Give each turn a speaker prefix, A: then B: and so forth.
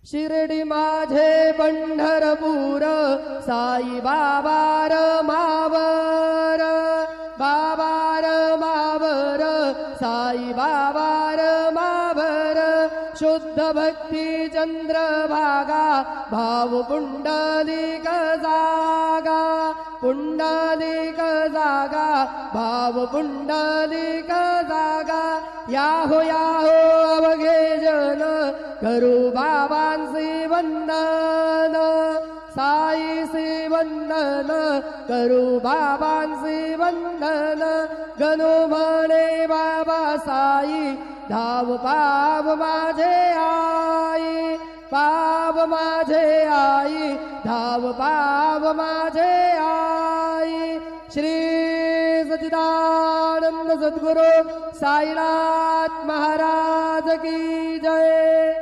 A: शिर्डी माझे पंढरपूर साई बाबार मावर बाबार मावर साई बाबार मावर शुद्ध भक्ती चंद्रभागा भाव पुंडलिक जागा पुंडलिक जागा भाव पुंडलिक जागा याहो याहो अवघे जन करू बाबांचे वंदन साईचे वंदन करू बाबांचे वंदन गणू म्हणे बाबा साई धाव पाव माझे आई पाव माझे आई धाव पाव माझे आई श्री सच्चिदानंद सद्गुरु साईनाथ महाराज की जय।